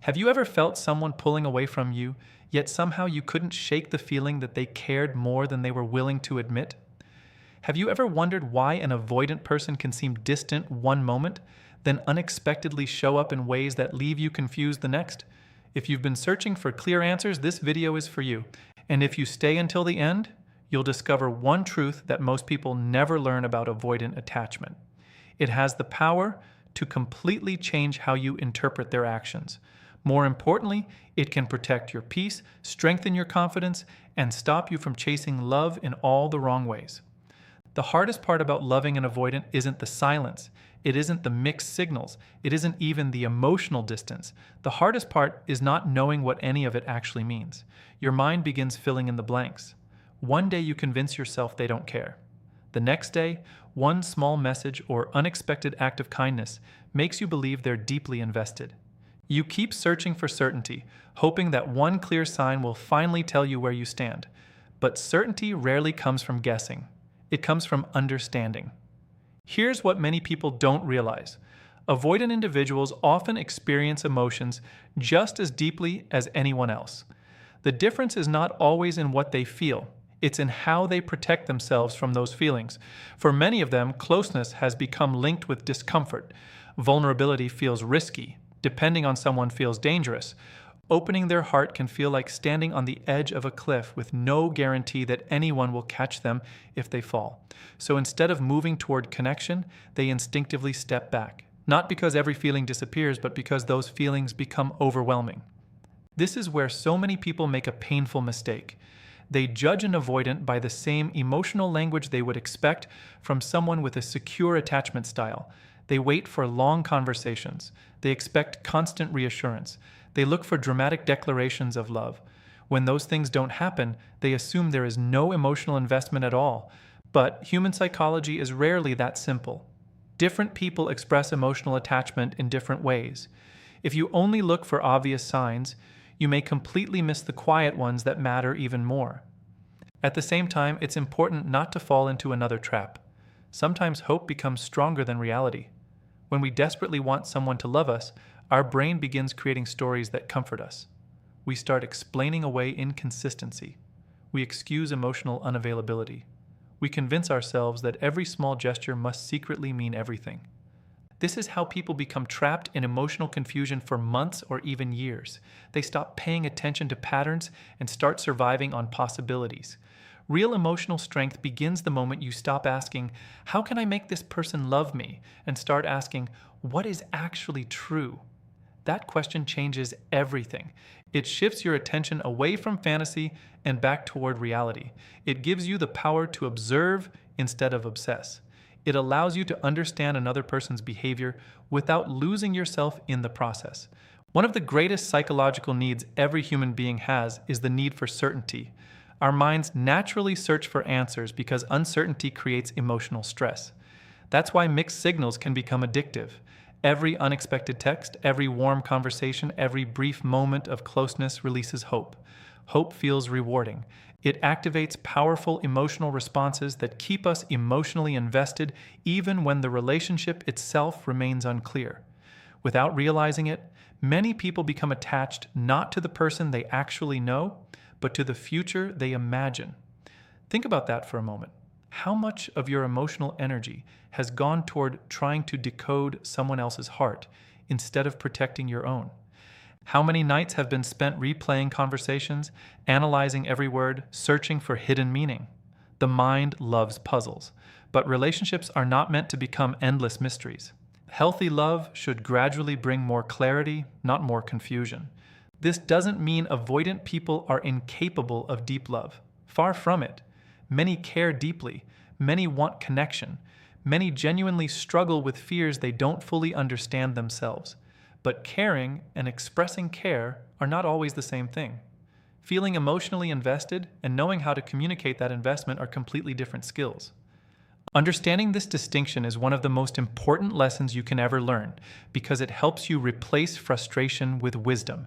Have you ever felt someone pulling away from you, yet somehow you couldn't shake the feeling that they cared more than they were willing to admit? Have you ever wondered why an avoidant person can seem distant one moment, then unexpectedly show up in ways that leave you confused the next? If you've been searching for clear answers, this video is for you. And if you stay until the end, you'll discover one truth that most people never learn about avoidant attachment. It has the power to completely change how you interpret their actions. More importantly, it can protect your peace, strengthen your confidence, and stop you from chasing love in all the wrong ways. The hardest part about loving an avoidant isn't the silence. It isn't the mixed signals. It isn't even the emotional distance. The hardest part is not knowing what any of it actually means. Your mind begins filling in the blanks. One day you convince yourself they don't care. The next day, one small message or unexpected act of kindness makes you believe they're deeply invested. You keep searching for certainty, hoping that one clear sign will finally tell you where you stand. But certainty rarely comes from guessing. It comes from understanding. Here's what many people don't realize. Avoidant individuals often experience emotions just as deeply as anyone else. The difference is not always in what they feel. It's in how they protect themselves from those feelings. For many of them, closeness has become linked with discomfort. Vulnerability feels risky. Depending on someone feels dangerous. Opening their heart can feel like standing on the edge of a cliff with no guarantee that anyone will catch them if they fall. So instead of moving toward connection, they instinctively step back. Not because every feeling disappears, but because those feelings become overwhelming. This is where so many people make a painful mistake. They judge an avoidant by the same emotional language they would expect from someone with a secure attachment style. They wait for long conversations. They expect constant reassurance. They look for dramatic declarations of love. When those things don't happen, they assume there is no emotional investment at all. But human psychology is rarely that simple. Different people express emotional attachment in different ways. If you only look for obvious signs, you may completely miss the quiet ones that matter even more. At the same time, it's important not to fall into another trap. Sometimes hope becomes stronger than reality. When we desperately want someone to love us, our brain begins creating stories that comfort us. We start explaining away inconsistency. We excuse emotional unavailability. We convince ourselves that every small gesture must secretly mean everything. This is how people become trapped in emotional confusion for months or even years. They stop paying attention to patterns and start surviving on possibilities. Real emotional strength begins the moment you stop asking, "How can I make this person love me?" and start asking, "What is actually true?" That question changes everything. It shifts your attention away from fantasy and back toward reality. It gives you the power to observe instead of obsess. It allows you to understand another person's behavior without losing yourself in the process. One of the greatest psychological needs every human being has is the need for certainty. Our minds naturally search for answers because uncertainty creates emotional stress. That's why mixed signals can become addictive. Every unexpected text, every warm conversation, every brief moment of closeness releases hope. Hope feels rewarding. It activates powerful emotional responses that keep us emotionally invested even when the relationship itself remains unclear. Without realizing it, many people become attached not to the person they actually know, but to the future they imagine. Think about that for a moment. How much of your emotional energy has gone toward trying to decode someone else's heart instead of protecting your own? How many nights have been spent replaying conversations, analyzing every word, searching for hidden meaning? The mind loves puzzles, but relationships are not meant to become endless mysteries. Healthy love should gradually bring more clarity, not more confusion. This doesn't mean avoidant people are incapable of deep love. Far from it. Many care deeply. Many want connection. Many genuinely struggle with fears they don't fully understand themselves. But caring and expressing care are not always the same thing. Feeling emotionally invested and knowing how to communicate that investment are completely different skills. Understanding this distinction is one of the most important lessons you can ever learn because it helps you replace frustration with wisdom.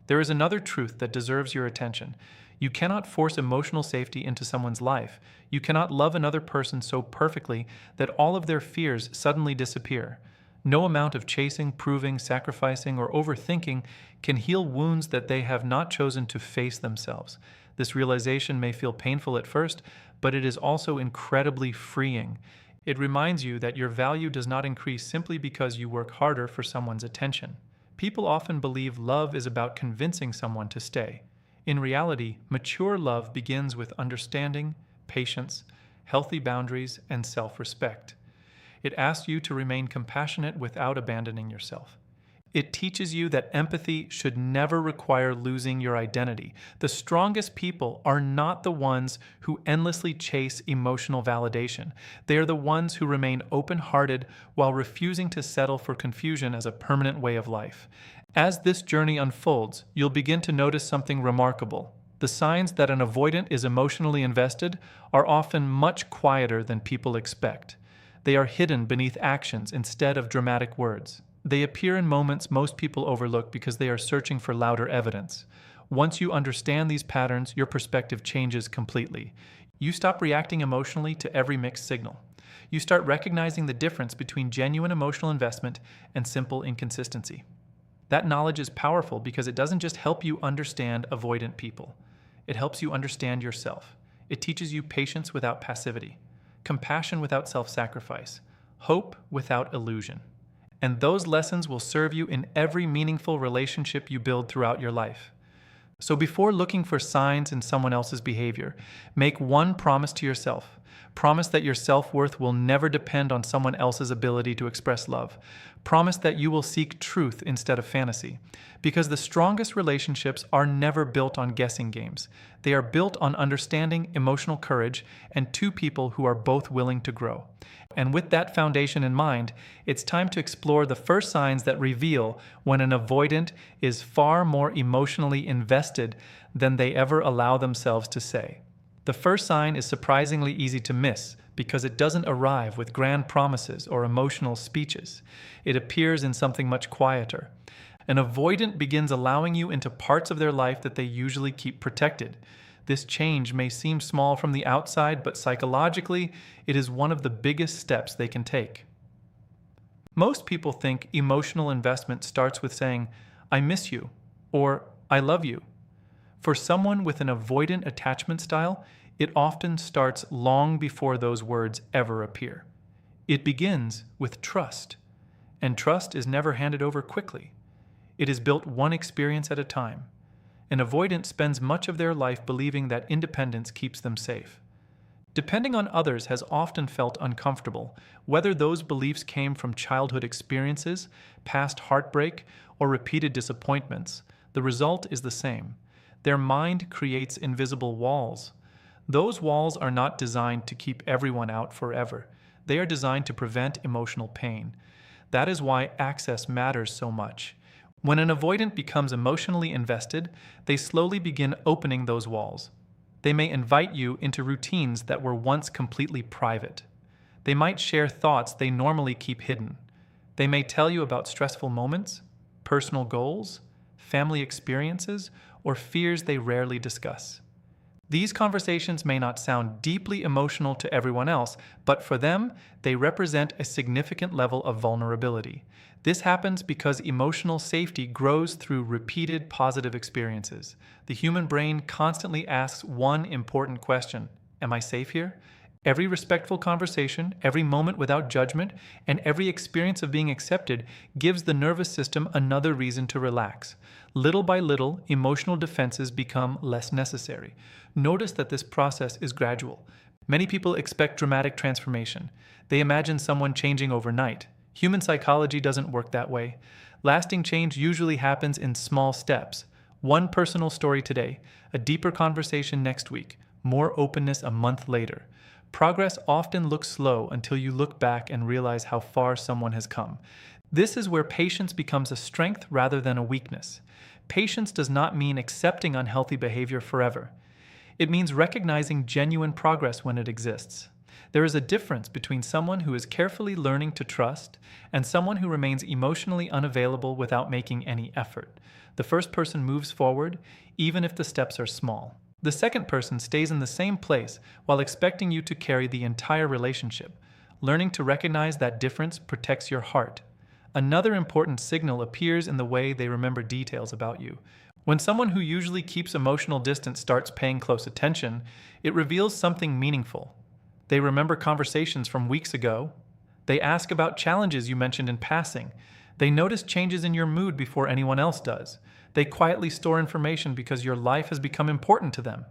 There is another truth that deserves your attention. You cannot force emotional safety into someone's life. You cannot love another person so perfectly that all of their fears suddenly disappear. No amount of chasing, proving, sacrificing, or overthinking can heal wounds that they have not chosen to face themselves. This realization may feel painful at first, but it is also incredibly freeing. It reminds you that your value does not increase simply because you work harder for someone's attention. People often believe love is about convincing someone to stay. In reality, mature love begins with understanding, patience, healthy boundaries, and self-respect. It asks you to remain compassionate without abandoning yourself. It teaches you that empathy should never require losing your identity. The strongest people are not the ones who endlessly chase emotional validation. They are the ones who remain open-hearted while refusing to settle for confusion as a permanent way of life. As this journey unfolds, you'll begin to notice something remarkable. The signs that an avoidant is emotionally invested are often much quieter than people expect. They are hidden beneath actions instead of dramatic words. They appear in moments most people overlook because they are searching for louder evidence. Once you understand these patterns, your perspective changes completely. You stop reacting emotionally to every mixed signal. You start recognizing the difference between genuine emotional investment and simple inconsistency. That knowledge is powerful because it doesn't just help you understand avoidant people. It helps you understand yourself. It teaches you patience without passivity, compassion without self-sacrifice, hope without illusion. And those lessons will serve you in every meaningful relationship you build throughout your life. So before looking for signs in someone else's behavior, make one promise to yourself. Promise that your self-worth will never depend on someone else's ability to express love. Promise that you will seek truth instead of fantasy. Because the strongest relationships are never built on guessing games. They are built on understanding, emotional courage, and two people who are both willing to grow. And with that foundation in mind, it's time to explore the first signs that reveal when an avoidant is far more emotionally invested than they ever allow themselves to say. The first sign is surprisingly easy to miss because it doesn't arrive with grand promises or emotional speeches. It appears in something much quieter. An avoidant begins allowing you into parts of their life that they usually keep protected. This change may seem small from the outside, but psychologically, it is one of the biggest steps they can take. Most people think emotional investment starts with saying, "I miss you," or "I love you." For someone with an avoidant attachment style, it often starts long before those words ever appear. It begins with trust, and trust is never handed over quickly. It is built one experience at a time. An avoidant spends much of their life believing that independence keeps them safe. Depending on others has often felt uncomfortable, whether those beliefs came from childhood experiences, past heartbreak, or repeated disappointments. The result is the same. Their mind creates invisible walls. Those walls are not designed to keep everyone out forever. They are designed to prevent emotional pain. That is why access matters so much. When an avoidant becomes emotionally invested, they slowly begin opening those walls. They may invite you into routines that were once completely private. They might share thoughts they normally keep hidden. They may tell you about stressful moments, personal goals, family experiences, or fears they rarely discuss. These conversations may not sound deeply emotional to everyone else, but for them, they represent a significant level of vulnerability. This happens because emotional safety grows through repeated positive experiences. The human brain constantly asks one important question: am I safe here? Every respectful conversation, every moment without judgment, and every experience of being accepted gives the nervous system another reason to relax. Little by little, emotional defenses become less necessary. Notice that this process is gradual. Many people expect dramatic transformation. They imagine someone changing overnight. Human psychology doesn't work that way. Lasting change usually happens in small steps. One personal story today, a deeper conversation next week, more openness a month later. Progress often looks slow until you look back and realize how far someone has come. This is where patience becomes a strength rather than a weakness. Patience does not mean accepting unhealthy behavior forever. It means recognizing genuine progress when it exists. There is a difference between someone who is carefully learning to trust and someone who remains emotionally unavailable without making any effort. The first person moves forward, even if the steps are small. The second person stays in the same place while expecting you to carry the entire relationship. Learning to recognize that difference protects your heart. Another important signal appears in the way they remember details about you. When someone who usually keeps emotional distance starts paying close attention, it reveals something meaningful. They remember conversations from weeks ago. They ask about challenges you mentioned in passing. They notice changes in your mood before anyone else does. They quietly store information because your life has become important to them.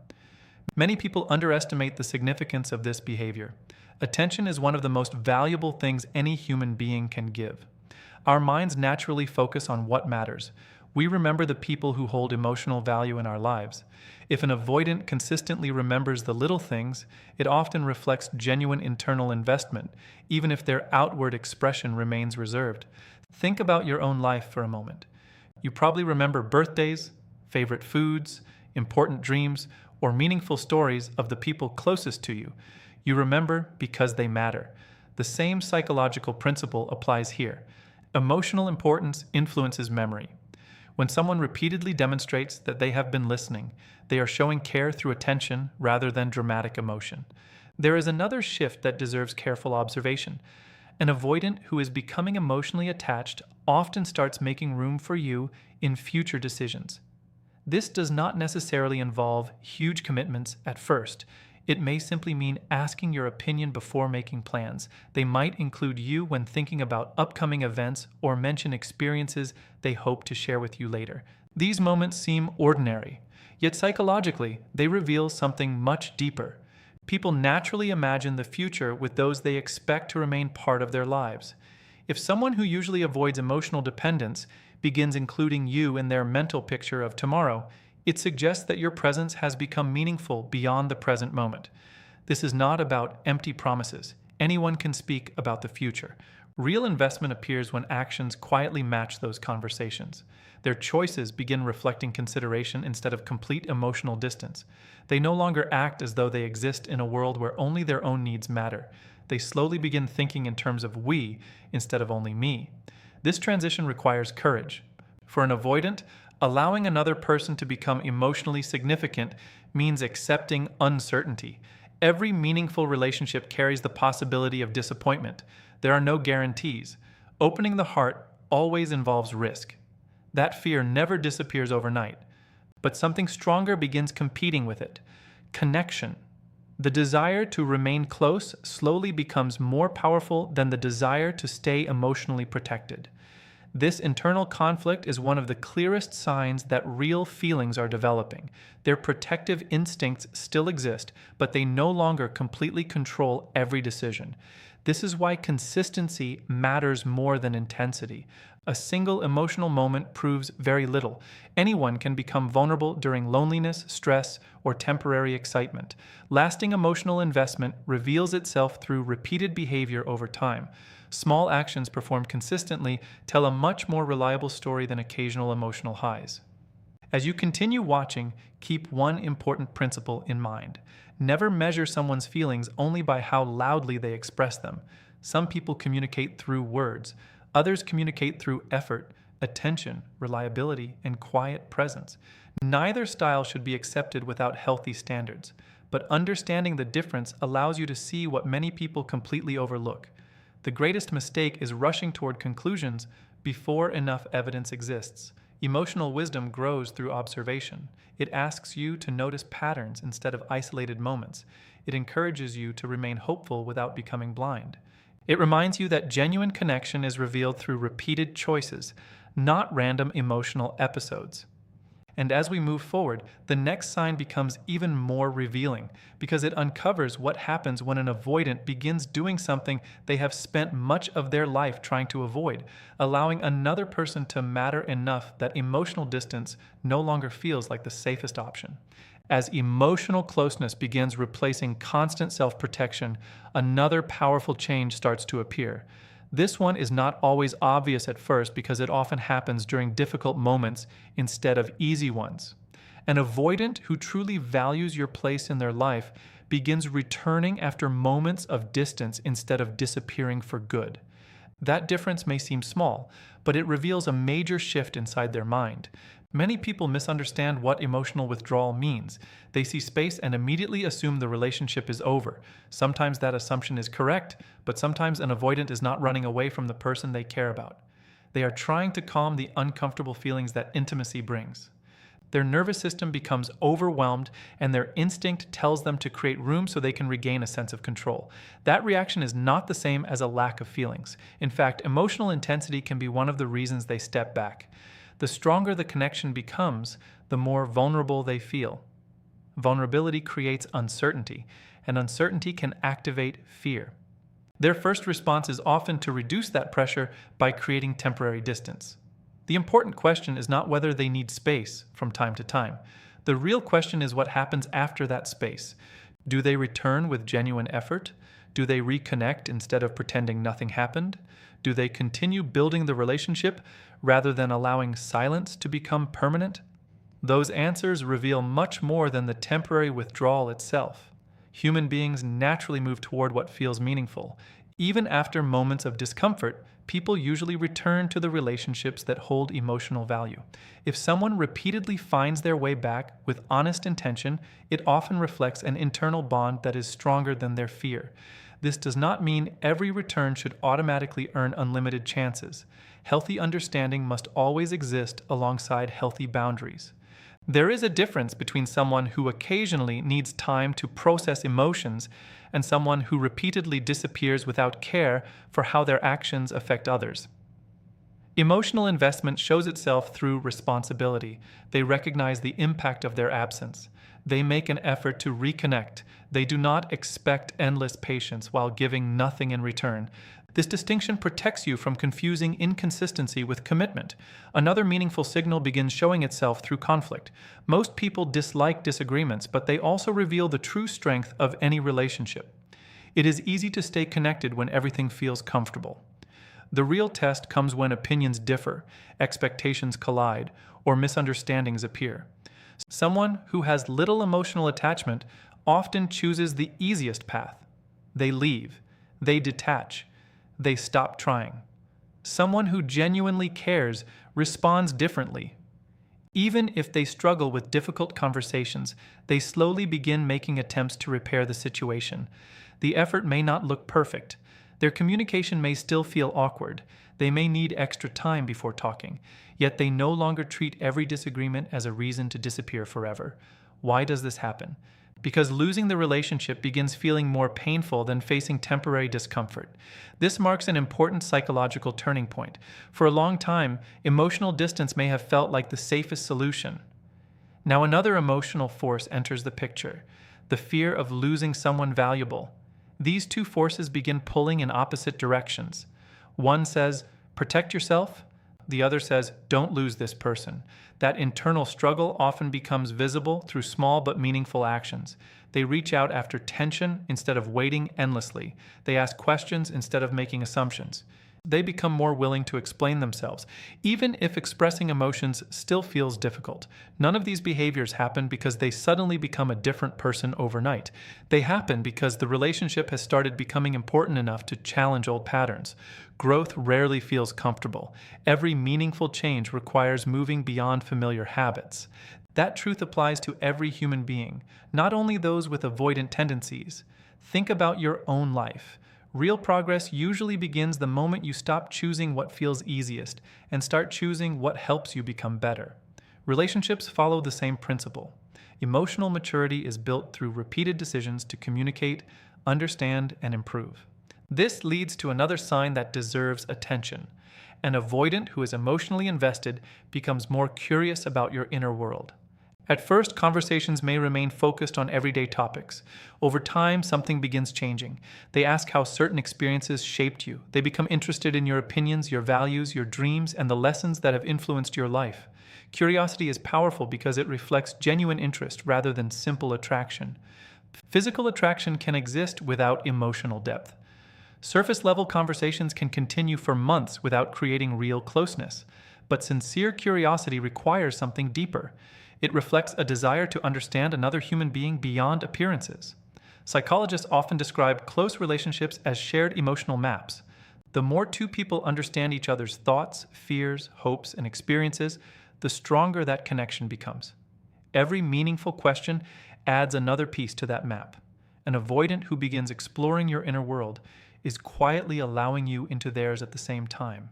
Many people underestimate the significance of this behavior. Attention is one of the most valuable things any human being can give. Our minds naturally focus on what matters. We remember the people who hold emotional value in our lives. If an avoidant consistently remembers the little things, it often reflects genuine internal investment, even if their outward expression remains reserved. Think about your own life for a moment. You probably remember birthdays, favorite foods, important dreams, or meaningful stories of the people closest to you. You remember because they matter. The same psychological principle applies here. Emotional importance influences memory. When someone repeatedly demonstrates that they have been listening, they are showing care through attention rather than dramatic emotion. There is another shift that deserves careful observation. An avoidant who is becoming emotionally attached often starts making room for you in future decisions. This does not necessarily involve huge commitments at first. It may simply mean asking your opinion before making plans. They might include you when thinking about upcoming events or mention experiences they hope to share with you later. These moments seem ordinary, yet psychologically, they reveal something much deeper. People naturally imagine the future with those they expect to remain part of their lives. If someone who usually avoids emotional dependence begins including you in their mental picture of tomorrow, it suggests that your presence has become meaningful beyond the present moment. This is not about empty promises. Anyone can speak about the future. Real investment appears when actions quietly match those conversations. Their choices begin reflecting consideration instead of complete emotional distance. They no longer act as though they exist in a world where only their own needs matter. They slowly begin thinking in terms of we instead of only me. This transition requires courage. For an avoidant, allowing another person to become emotionally significant means accepting uncertainty. Every meaningful relationship carries the possibility of disappointment. There are no guarantees. Opening the heart always involves risk. That fear never disappears overnight, but something stronger begins competing with it: connection. The desire to remain close slowly becomes more powerful than the desire to stay emotionally protected. This internal conflict is one of the clearest signs that real feelings are developing. Their protective instincts still exist, but they no longer completely control every decision. This is why consistency matters more than intensity. A single emotional moment proves very little. Anyone can become vulnerable during loneliness, stress, or temporary excitement. Lasting emotional investment reveals itself through repeated behavior over time. Small actions performed consistently tell a much more reliable story than occasional emotional highs. As you continue watching, keep one important principle in mind. Never measure someone's feelings only by how loudly they express them. Some people communicate through words. Others communicate through effort, attention, reliability, and quiet presence. Neither style should be accepted without healthy standards, but understanding the difference allows you to see what many people completely overlook. The greatest mistake is rushing toward conclusions before enough evidence exists. Emotional wisdom grows through observation. It asks you to notice patterns instead of isolated moments. It encourages you to remain hopeful without becoming blind. It reminds you that genuine connection is revealed through repeated choices, not random emotional episodes. And as we move forward, the next sign becomes even more revealing because it uncovers what happens when an avoidant begins doing something they have spent much of their life trying to avoid, allowing another person to matter enough that emotional distance no longer feels like the safest option. As emotional closeness begins replacing constant self-protection, another powerful change starts to appear. This one is not always obvious at first because it often happens during difficult moments instead of easy ones. An avoidant who truly values your place in their life begins returning after moments of distance instead of disappearing for good. That difference may seem small, but it reveals a major shift inside their mind. Many people misunderstand what emotional withdrawal means. They see space and immediately assume the relationship is over. Sometimes that assumption is correct, but sometimes an avoidant is not running away from the person they care about. They are trying to calm the uncomfortable feelings that intimacy brings. Their nervous system becomes overwhelmed, and their instinct tells them to create room so they can regain a sense of control. That reaction is not the same as a lack of feelings. In fact, emotional intensity can be one of the reasons they step back. The stronger the connection becomes, the more vulnerable they feel. Vulnerability creates uncertainty, and uncertainty can activate fear. Their first response is often to reduce that pressure by creating temporary distance. The important question is not whether they need space from time to time. The real question is what happens after that space. Do they return with genuine effort? Do they reconnect instead of pretending nothing happened? Do they continue building the relationship rather than allowing silence to become permanent? Those answers reveal much more than the temporary withdrawal itself. Human beings naturally move toward what feels meaningful. Even after moments of discomfort, people usually return to the relationships that hold emotional value. If someone repeatedly finds their way back with honest intention, it often reflects an internal bond that is stronger than their fear. This does not mean every return should automatically earn unlimited chances. Healthy understanding must always exist alongside healthy boundaries. There is a difference between someone who occasionally needs time to process emotions and someone who repeatedly disappears without care for how their actions affect others. Emotional investment shows itself through responsibility. They recognize the impact of their absence. They make an effort to reconnect. They do not expect endless patience while giving nothing in return. This distinction protects you from confusing inconsistency with commitment. Another meaningful signal begins showing itself through conflict. Most people dislike disagreements, but they also reveal the true strength of any relationship. It is easy to stay connected when everything feels comfortable. The real test comes when opinions differ, expectations collide, or misunderstandings appear. Someone who has little emotional attachment often chooses the easiest path. They leave. They detach. They stop trying. Someone who genuinely cares responds differently. Even if they struggle with difficult conversations, they slowly begin making attempts to repair the situation. The effort may not look perfect. Their communication may still feel awkward. They may need extra time before talking, yet they no longer treat every disagreement as a reason to disappear forever. Why does this happen? Because losing the relationship begins feeling more painful than facing temporary discomfort. This marks an important psychological turning point. For a long time, emotional distance may have felt like the safest solution. Now another emotional force enters the picture: the fear of losing someone valuable. These two forces begin pulling in opposite directions. One says, protect yourself. The other says, don't lose this person. That internal struggle often becomes visible through small but meaningful actions. They reach out after tension instead of waiting endlessly. They ask questions instead of making assumptions. They become more willing to explain themselves, even if expressing emotions still feels difficult. None of these behaviors happen because they suddenly become a different person overnight. They happen because the relationship has started becoming important enough to challenge old patterns. Growth rarely feels comfortable. Every meaningful change requires moving beyond familiar habits. That truth applies to every human being, not only those with avoidant tendencies. Think about your own life. Real progress usually begins the moment you stop choosing what feels easiest and start choosing what helps you become better. Relationships follow the same principle. Emotional maturity is built through repeated decisions to communicate, understand, and improve. This leads to another sign that deserves attention. An avoidant who is emotionally invested becomes more curious about your inner world. At first, conversations may remain focused on everyday topics. Over time, something begins changing. They ask how certain experiences shaped you. They become interested in your opinions, your values, your dreams, and the lessons that have influenced your life. Curiosity is powerful because it reflects genuine interest rather than simple attraction. Physical attraction can exist without emotional depth. Surface-level conversations can continue for months without creating real closeness. But sincere curiosity requires something deeper. It reflects a desire to understand another human being beyond appearances. Psychologists often describe close relationships as shared emotional maps. The more two people understand each other's thoughts, fears, hopes, and experiences, the stronger that connection becomes. Every meaningful question adds another piece to that map. An avoidant who begins exploring your inner world is quietly allowing you into theirs at the same time.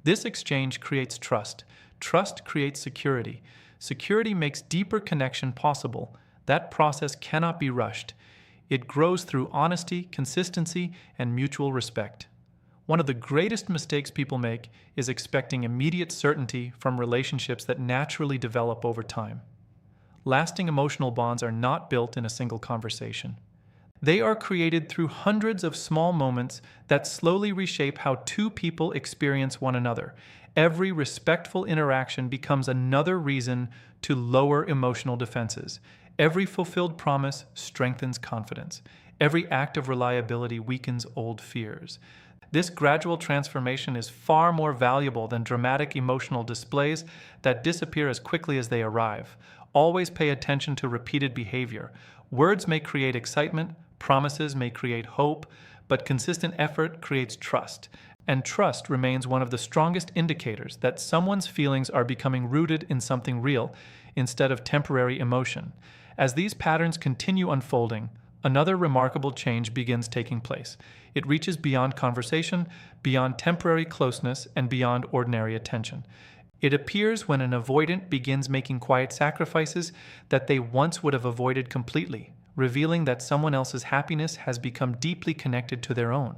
This exchange creates trust. Trust creates security. Security makes deeper connection possible. That process cannot be rushed. It grows through honesty, consistency, and mutual respect. One of the greatest mistakes people make is expecting immediate certainty from relationships that naturally develop over time. Lasting emotional bonds are not built in a single conversation. They are created through hundreds of small moments that slowly reshape how two people experience one another. Every respectful interaction becomes another reason to lower emotional defenses. Every fulfilled promise strengthens confidence. Every act of reliability weakens old fears. This gradual transformation is far more valuable than dramatic emotional displays that disappear as quickly as they arrive. Always pay attention to repeated behavior. Words may create excitement, promises may create hope, but consistent effort creates trust. And trust remains one of the strongest indicators that someone's feelings are becoming rooted in something real instead of temporary emotion. As these patterns continue unfolding, another remarkable change begins taking place. It reaches beyond conversation, beyond temporary closeness, and beyond ordinary attention. It appears when an avoidant begins making quiet sacrifices that they once would have avoided completely, revealing that someone else's happiness has become deeply connected to their own.